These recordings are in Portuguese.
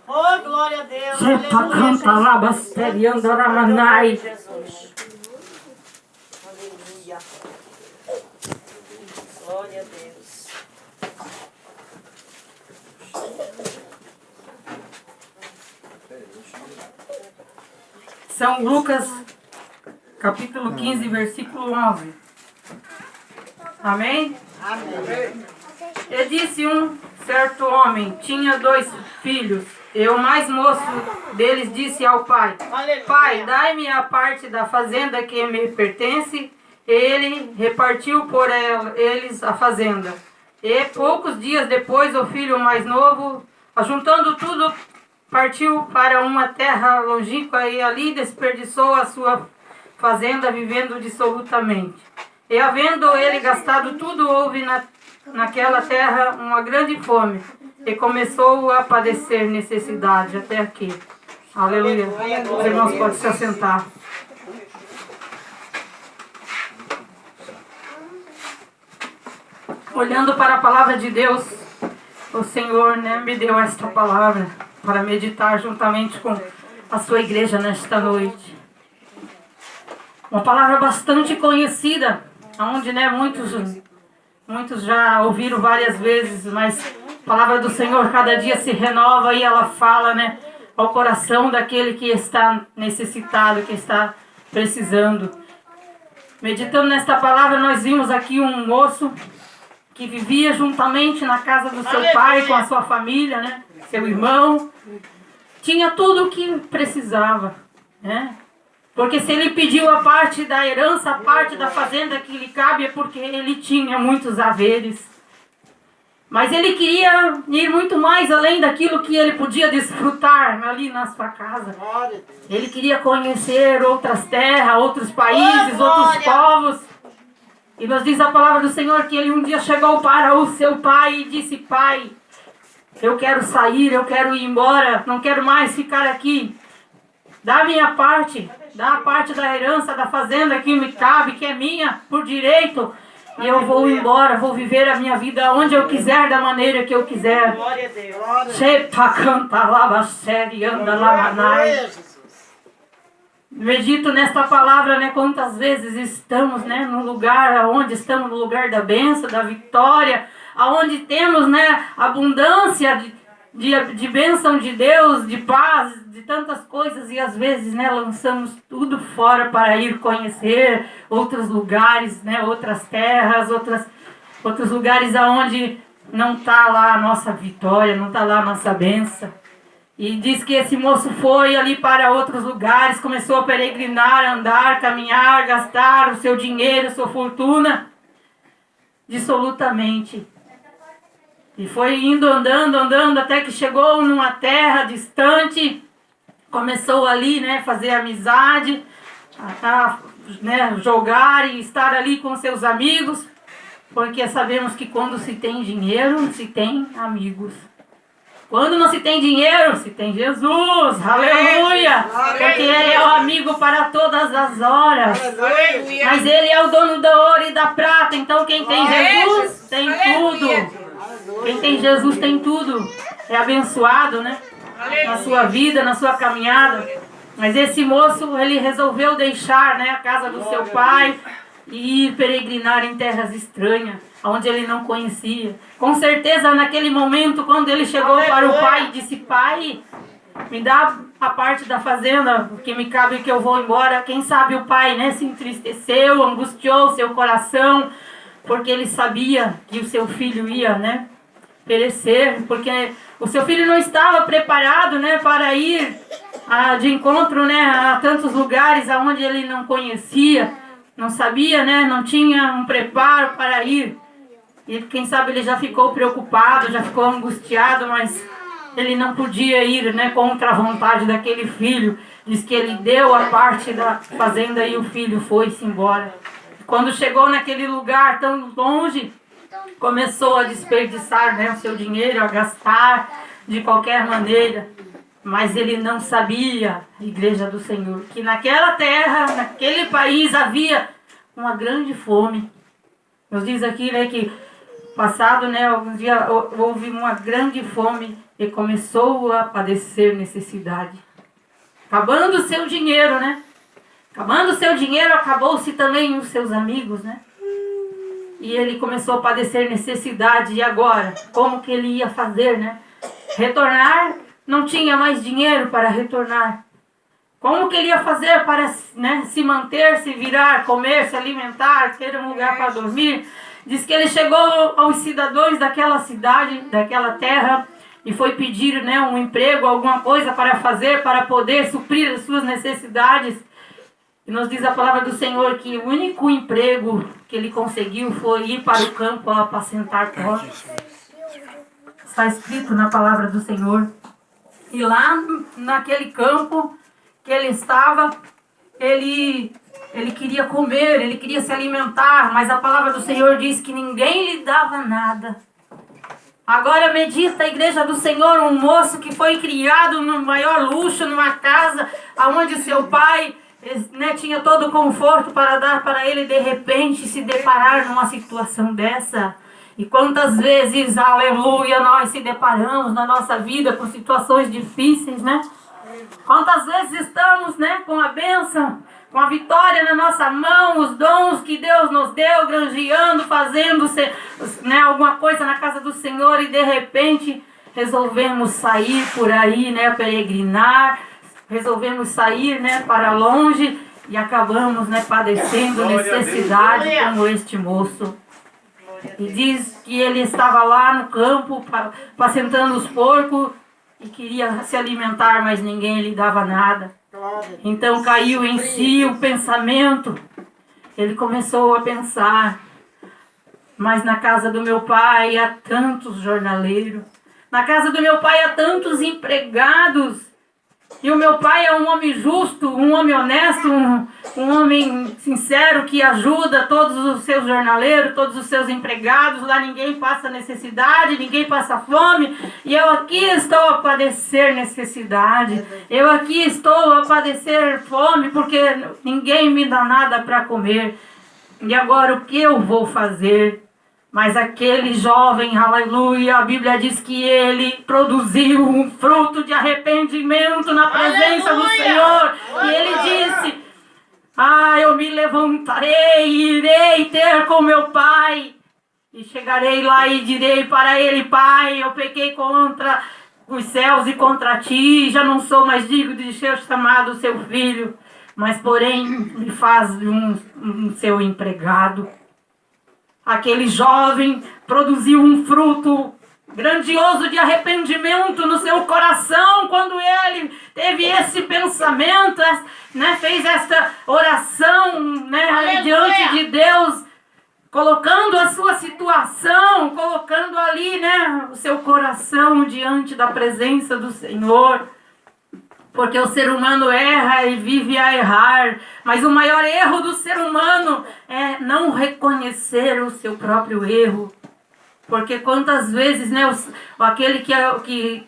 Oh, glória a Deus. Jepa canta labasteriando ramanai. Jesus. Aleluia. Glória a Deus. São Lucas, capítulo 15, versículo 11. Amém? Amém. E disse um certo homem, tinha 2 filhos, e o mais moço deles disse ao pai: Pai, dai-me a parte da fazenda que me pertence. E ele repartiu por eles a fazenda. E poucos dias depois, o filho mais novo, ajuntando tudo, partiu para uma terra longínqua e ali desperdiçou a sua fazenda, vivendo dissolutamente. E havendo ele gastado tudo, houve naquela terra uma grande fome, e começou a padecer necessidade. Até aqui. Aleluia. Os irmãos podem se assentar. Olhando para a palavra de Deus, o Senhor, me deu esta palavra para meditar juntamente com a sua igreja nesta noite. Uma palavra bastante conhecida, onde muitos já ouviram várias vezes, mas a palavra do Senhor cada dia se renova e ela fala, ao coração daquele que está necessitado, que está precisando. Meditando nesta palavra, nós vimos aqui um moço que vivia juntamente na casa do seu pai, com a sua família, seu irmão. Tinha tudo o que precisava, Porque se ele pediu a parte da herança, a parte da fazenda que lhe cabe, é porque ele tinha muitos haveres. Mas ele queria ir muito mais além daquilo que ele podia desfrutar ali na sua casa. Ele queria conhecer outras terras, outros países, outros povos. E nos diz a palavra do Senhor que ele um dia chegou para o seu pai e disse: Pai, eu quero sair, eu quero ir embora, não quero mais ficar aqui. Dá a minha parte, dá a parte da herança, da fazenda que me cabe, que é minha por direito. E eu vou embora, vou viver a minha vida onde eu quiser, da maneira que eu quiser. Glória a Deus. Shepa canta lava série, anda lamanai. Medito nesta palavra, quantas vezes estamos, no lugar onde estamos, no lugar da bênção, da vitória, aonde temos, abundância de bênção de Deus, de paz, de tantas coisas, e às vezes, lançamos tudo fora para ir conhecer outros lugares, outras terras, outros lugares aonde não está lá a nossa vitória, não está lá a nossa bênção. E diz que esse moço foi ali para outros lugares, começou a peregrinar, andar, caminhar, gastar o seu dinheiro, sua fortuna, dissolutamente. E foi indo, andando, até que chegou numa terra distante, começou ali, fazer amizade, jogar e estar ali com seus amigos, porque sabemos que quando se tem dinheiro, se tem amigos. Quando não se tem dinheiro, se tem Jesus, aleluia, porque Ele é o amigo para todas as horas, mas Ele é o dono do ouro e da prata, então quem tem Jesus tem tudo, quem tem Jesus tem tudo, é abençoado, na sua vida, na sua caminhada. Mas esse moço, ele resolveu deixar, a casa do seu pai e ir peregrinar em terras estranhas, onde ele não conhecia. Com certeza, naquele momento, quando ele chegou para o pai e disse: Pai, me dá a parte da fazenda, que me cabe, que eu vou embora. Quem sabe o pai, se entristeceu, angustiou seu coração, porque ele sabia que o seu filho ia, perecer, porque o seu filho não estava preparado, para ir de encontro, a tantos lugares aonde ele não conhecia, não sabia, não tinha um preparo para ir. E quem sabe ele já ficou preocupado, já ficou angustiado, mas ele não podia ir, contra a vontade daquele filho. Diz que ele deu a parte da fazenda e o filho foi-se embora. Quando chegou naquele lugar tão longe, começou a desperdiçar, o seu dinheiro, a gastar de qualquer maneira. Mas ele não sabia, igreja do Senhor, que naquela terra, naquele país havia uma grande fome. Nos diz aqui, que passado, né, alguns dias houve uma grande fome e começou a padecer necessidade. Acabando o seu dinheiro, né? Acabando o seu dinheiro, acabou-se também os seus amigos, né? E ele começou a padecer necessidade. E agora? Como que ele ia fazer, né? Retornar, não tinha mais dinheiro para retornar. Como que ele ia fazer para, né, se manter, se virar, comer, se alimentar, ter um lugar para dormir? Diz que ele chegou aos cidadãos daquela cidade, daquela terra, e foi pedir, né, um emprego, alguma coisa para fazer, para poder suprir as suas necessidades. E nos diz a palavra do Senhor que o único emprego que ele conseguiu foi ir para o campo a apacentar porcos. Está escrito na palavra do Senhor. E lá naquele campo que ele estava, ele queria comer, ele queria se alimentar, mas a palavra do Senhor diz que ninguém lhe dava nada. Agora medita a igreja do Senhor, um moço que foi criado no maior luxo, numa casa onde seu pai, né, tinha todo o conforto para dar para ele, de repente se deparar numa situação dessa. E quantas vezes, aleluia, nós se deparamos na nossa vida com situações difíceis, né? Quantas vezes estamos, né, com a bênção, com a vitória na nossa mão, os dons que Deus nos deu, granjeando, fazendo, né, alguma coisa na casa do Senhor, e de repente resolvemos sair por aí, né, peregrinar, resolvemos sair, né, para longe e acabamos, né, padecendo necessidade como este moço. E diz que ele estava lá no campo, apacentando os porcos, e queria se alimentar, mas ninguém lhe dava nada. Então caiu em si o pensamento. Ele começou a pensar: mas na casa do meu pai há tantos jornaleiros, na casa do meu pai há tantos empregados, e o meu pai é um homem justo, um homem honesto, um homem sincero, que ajuda todos os seus jornaleiros, todos os seus empregados. Lá ninguém passa necessidade, ninguém passa fome, e eu aqui estou a padecer necessidade, eu aqui estou a padecer fome, porque ninguém me dá nada para comer. E agora o que eu vou fazer? Mas aquele jovem, aleluia, a Bíblia diz que ele produziu um fruto de arrependimento na presença do Senhor. E ele disse: eu me levantarei e irei ter com meu pai. E chegarei lá e direi para ele: Pai, eu pequei contra os céus e contra ti, já não sou mais digno de ser chamado seu filho, mas porém me faz um seu empregado. Aquele jovem produziu um fruto grandioso de arrependimento no seu coração quando ele teve esse pensamento, né, fez esta oração, né, diante de Deus, colocando a sua situação, colocando ali, né, o seu coração diante da presença do Senhor. Porque o ser humano erra e vive a errar, mas o maior erro do ser humano é não reconhecer o seu próprio erro. Porque quantas vezes, né, aquele que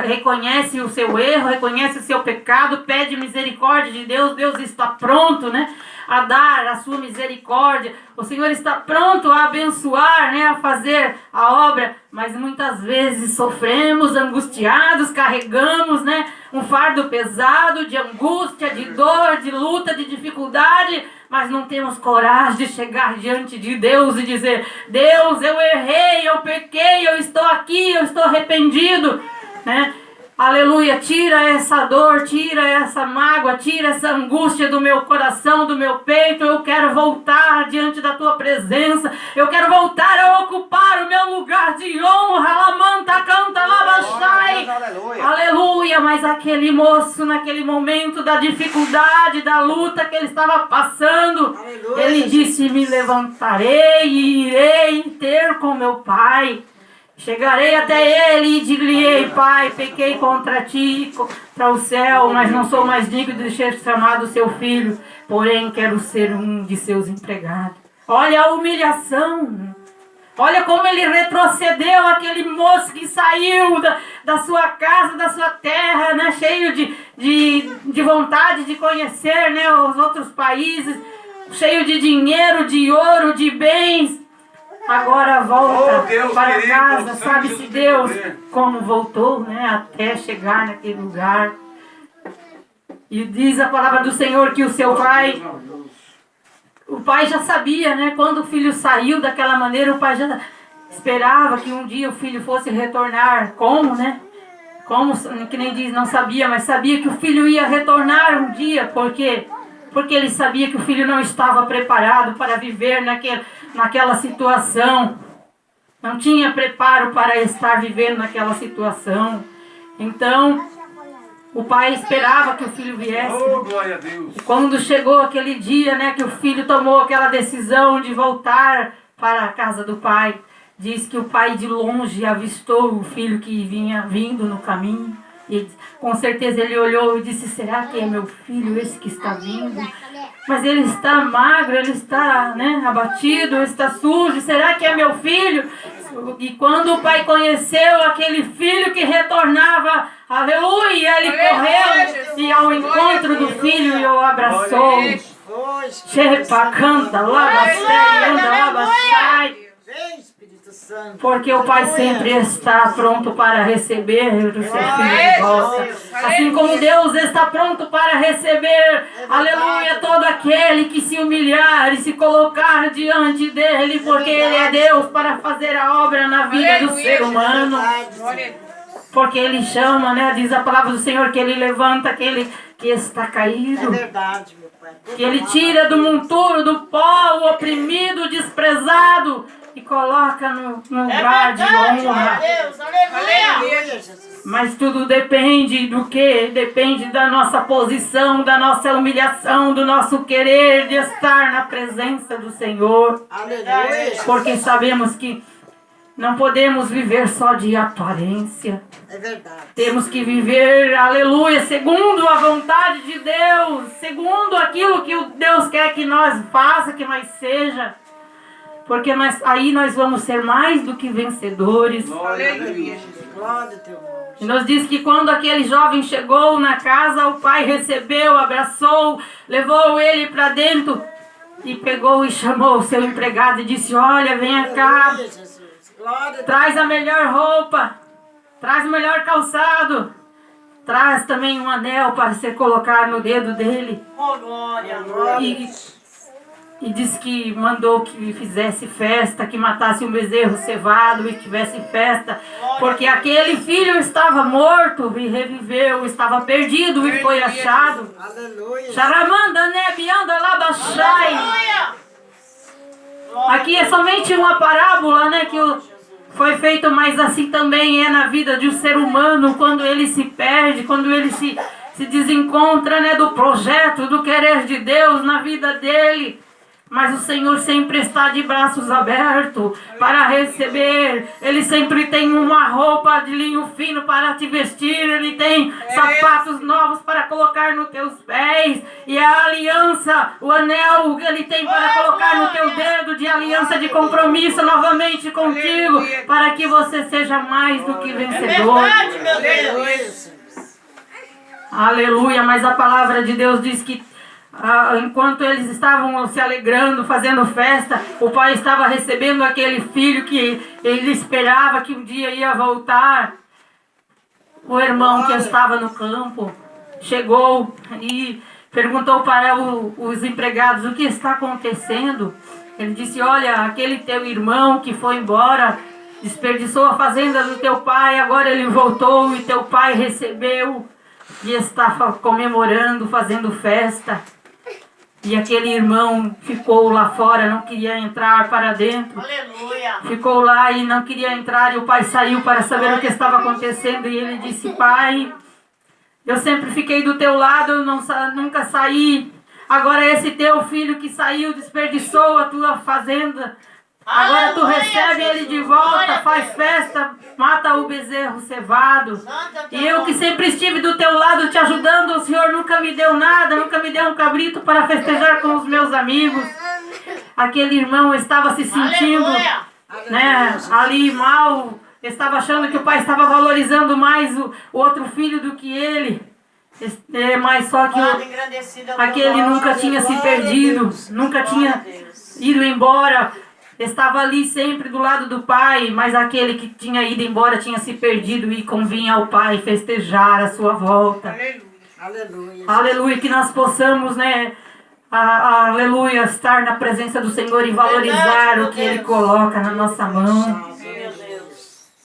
reconhece o seu erro, reconhece o seu pecado, pede misericórdia de Deus, Deus está pronto, né, a dar a sua misericórdia. O Senhor está pronto a abençoar, né, a fazer a obra, mas muitas vezes sofremos, angustiados, carregamos, né, um fardo pesado de angústia, de dor, de luta, de dificuldade, mas não temos coragem de chegar diante de Deus e dizer: Deus, eu errei, eu pequei, eu estou aqui, eu estou arrependido, né? Aleluia, tira essa dor, tira essa mágoa, tira essa angústia do meu coração, do meu peito. Eu quero voltar diante da tua presença, eu quero voltar a ocupar o meu lugar de honra. Lamanta, canta, labachai. Aleluia, mas aquele moço, naquele momento da dificuldade, da luta que ele estava passando, aleluia, ele disse: me levantarei e irei ter com meu pai. Chegarei até ele e dir-lhe-ei: Pai, pequei contra ti, contra o céu, mas não sou mais digno de ser chamado seu filho, porém quero ser um de seus empregados. Olha a humilhação, olha como ele retrocedeu, aquele moço que saiu da sua casa, da sua terra, né, cheio de vontade de conhecer, né, os outros países, cheio de dinheiro, de ouro, de bens. agora volta Oh, Deus para querido, casa. sangue Sabe-se Jesus Deus tem poder. como voltou, né, até chegar naquele lugar. E diz a palavra do Senhor que o seu pai, o pai já sabia, né, quando o filho saiu daquela maneira, o pai já esperava que um dia o filho fosse retornar. Como, né? Como, que nem diz, não sabia, mas sabia que o filho ia retornar um dia. Por quê? Porque ele sabia que o filho não estava preparado para viver naquela situação. Não tinha preparo para estar vivendo naquela situação. Então, o pai esperava que o filho viesse. Oh, glória a Deus. E quando chegou aquele dia, né, que o filho tomou aquela decisão de voltar para a casa do pai, diz que o pai de longe avistou o filho que vinha vindo no caminho. E com certeza ele olhou e disse: será que é meu filho esse que está vindo? Mas ele está magro, ele está, né, abatido, está sujo. Será que é meu filho? E quando o pai conheceu aquele filho que retornava, aleluia, ele correu e ao encontro do filho e o abraçou. Chepa, canta, labastai, anda, labastai. Vem, Espírito Santo. Porque o pai sempre está pronto para receber o seu filho de volta. Assim como Deus está pronto para receber, aleluia, todo aquele que se humilhar e se colocar diante dele, porque ele é Deus para fazer a obra na vida do ser humano. Porque ele chama, né? Diz a palavra do Senhor que ele levanta aquele que está caído. É verdade, meu pai. Que ele tira do monturo, do pó, o oprimido, o desprezado e coloca no lugar de honra. Deus, aleluia. Jesus. Mas tudo depende do quê? Depende da nossa posição, da nossa humilhação, do nosso querer de estar na presença do Senhor. Aleluia. Porque sabemos que não podemos viver só de aparência. É verdade. Temos que viver, aleluia, segundo a vontade de Deus, segundo aquilo que o Deus quer que nós faça, que nós seja. Porque aí nós vamos ser mais do que vencedores. Aleluia. Glória a teu nome. E nos diz que quando aquele jovem chegou na casa, o pai recebeu, abraçou, levou ele para dentro e pegou e chamou o seu empregado e disse: olha, venha cá, Aleluia, Jesus. Glória a traz a melhor roupa, traz o melhor calçado, traz também um anel para ser colocado no dedo dele. Oh, glória, glória. E disse que mandou que fizesse festa, que matasse um bezerro cevado e tivesse festa, porque aquele filho estava morto e reviveu, estava perdido e foi achado. Aleluia. Charamanda, né, bianda, labachai. Aleluia. Aqui é somente uma parábola, né, que foi feito, mas assim também é na vida de um ser humano, quando ele se perde, quando ele se desencontra, né, do projeto, do querer de Deus na vida dele. Mas o Senhor sempre está de braços abertos para receber. Ele sempre tem uma roupa de linho fino para te vestir. Ele tem sapatos novos para colocar nos teus pés. E a aliança, o anel que ele tem para colocar no teu dedo de aliança de compromisso novamente contigo. Para que você seja mais do que vencedor. Verdade, meu Deus. Aleluia, mas a palavra de Deus diz que enquanto eles estavam se alegrando, fazendo festa, o pai estava recebendo aquele filho que ele esperava que um dia ia voltar. O irmão que estava no campo chegou e perguntou para os empregados: o que está acontecendo? Ele disse: olha, aquele teu irmão que foi embora, desperdiçou a fazenda do teu pai, agora ele voltou e teu pai recebeu e está comemorando, fazendo festa. E aquele irmão ficou lá fora, não queria entrar para dentro. Aleluia. Ficou lá e não queria entrar, e o pai saiu para saber o que estava acontecendo. E ele disse: pai, eu sempre fiquei do teu lado, eu nunca saí. Agora esse teu filho que saiu, desperdiçou a tua fazenda. Agora tu recebe ele de volta, faz festa, mata o bezerro cevado. E eu que sempre estive do teu lado te ajudando, o Senhor nunca me deu nada, nunca me deu um cabrito para festejar com os meus amigos. Aquele irmão estava se sentindo, né, ali mal, estava achando que o pai estava valorizando mais o outro filho do que ele. Mas só que aquele nunca tinha se perdido, nunca tinha ido embora. estava ali sempre do lado do Pai, mas aquele que tinha ido embora tinha se perdido e convinha ao Pai festejar a sua volta. Aleluia. Aleluia, que nós possamos, né, aleluia, estar na presença do Senhor e valorizar o que Ele coloca na nossa mão.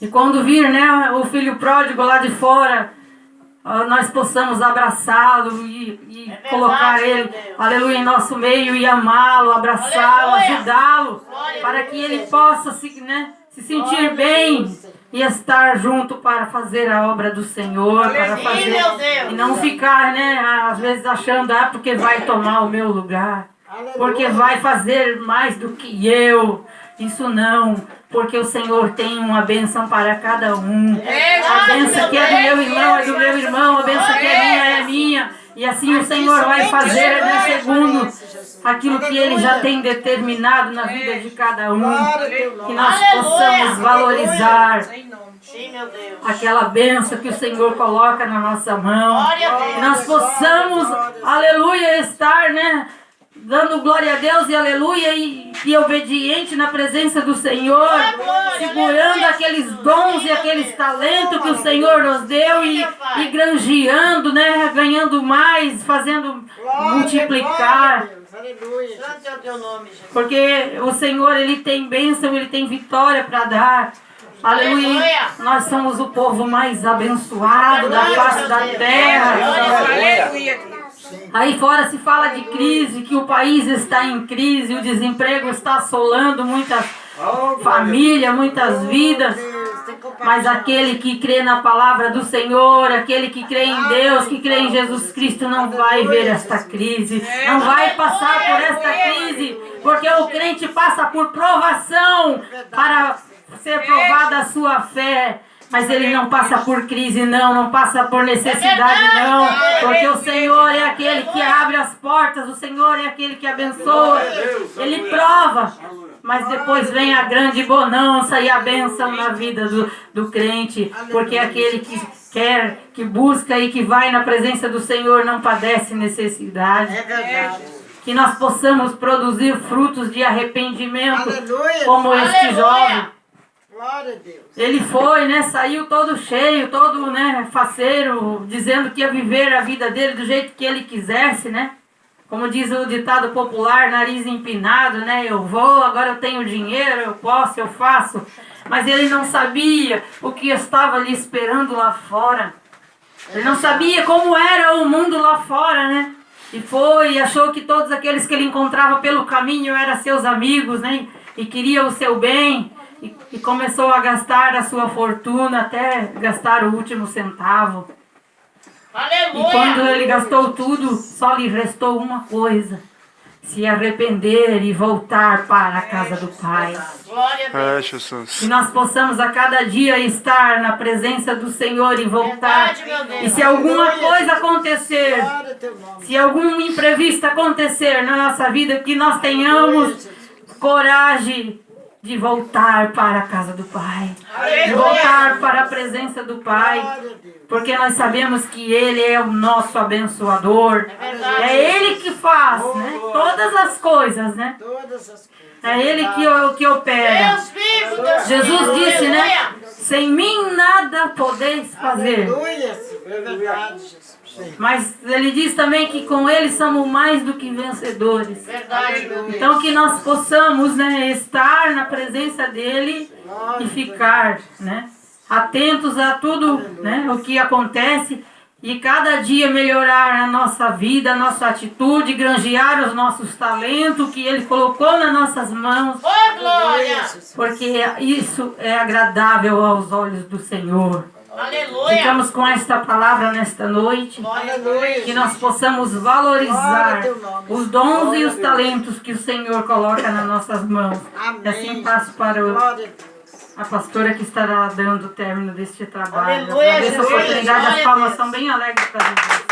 E quando vir, né, o filho pródigo lá de fora, nós possamos abraçá-lo e colocar ele, aleluia, em nosso meio e amá-lo, abraçá-lo, ajudá-lo, para que ele possa se sentir bem e estar junto para fazer a obra do Senhor, para fazer, e não ficar, né, às vezes achando, porque vai tomar o meu lugar, porque vai fazer mais do que eu. Isso não, porque o Senhor tem uma bênção para cada um. A bênção que é do meu irmão é do meu irmão, a bênção que é minha. E assim o Senhor vai fazer, né, segundo aquilo que Ele já tem determinado na vida de cada um. Que nós possamos valorizar aquela bênção que o Senhor coloca na nossa mão. Que nós possamos, aleluia, estar, né, dando glória a Deus e aleluia e obediente na presença do Senhor, segurando aqueles dons e aqueles talentos que o Senhor nos deu e granjeando, né, ganhando mais, fazendo multiplicar. Santo é o teu nome, Jesus. Porque o Senhor, Ele tem bênção, Ele tem vitória para dar. Aleluia. Nós somos o povo mais abençoado da face da terra. Aí fora se fala de crise, que o país está em crise, o desemprego está assolando muitas famílias, muitas vidas. Mas aquele que crê na palavra do Senhor, aquele que crê em Deus, que crê em Jesus Cristo, não vai ver esta crise, não vai passar por esta crise, porque o crente passa por provação para ser provada a sua fé. Mas ele não passa por crise, não passa por necessidade, não. Porque o Senhor é aquele que abre as portas, o Senhor é aquele que abençoa. Ele prova, mas depois vem a grande bonança e a bênção na vida do crente. Porque aquele que quer, que busca e que vai na presença do Senhor não padece necessidade. É verdade. Que nós possamos produzir frutos de arrependimento, como este jovem. Glória a Deus. Ele foi, né, saiu todo cheio, todo, né, faceiro, dizendo que ia viver a vida dele do jeito que ele quisesse, né? Como diz o ditado popular, nariz empinado, né? Eu vou, agora eu tenho dinheiro, eu posso, eu faço. Mas ele não sabia o que estava ali esperando lá fora. Ele não sabia como era o mundo lá fora, né? E foi, e achou que todos aqueles que ele encontrava pelo caminho eram seus amigos, né? E queria o seu bem. E começou a gastar a sua fortuna até gastar o último centavo. Aleluia. E quando ele gastou tudo, só lhe restou uma coisa: se arrepender e voltar para a casa do Pai. Glória a Deus. Jesus. Que nós possamos a cada dia estar na presença do Senhor e voltar. Verdade, meu Deus. E se alguma coisa acontecer, Glória a teu nome. se algum imprevisto acontecer na nossa vida, que nós tenhamos coragem de voltar para a casa do Pai, de voltar para a presença do Pai, porque nós sabemos que Ele é o nosso abençoador, é Ele que faz, né, todas as coisas, né, Todas as coisas. é Ele que opera. Deus vivo, Deus Jesus vivo. disse, né, Aleluia. sem mim nada podeis fazer. Aleluia. É verdade, Jesus. Mas Ele diz também que com Ele somos mais do que vencedores. Verdade, meu Deus. Então que nós possamos, né, estar na presença dele e ficar, né, atentos a tudo, né, o que acontece e cada dia melhorar a nossa vida, a nossa atitude, granjear os nossos talentos que ele colocou nas nossas mãos, Oh, glória. porque isso é agradável aos olhos do Senhor. Aleluia. Ficamos com esta palavra nesta noite. Aleluia. Que nós possamos valorizar os dons e os talentos que o Senhor coloca nas nossas mãos. Amém. E assim passo para Glória a Deus. a pastora que estará dando o término deste trabalho. Aleluia, Agradeço a Jesus. oportunidade, as Glória a palmas Deus. são bem alegres para Jesus.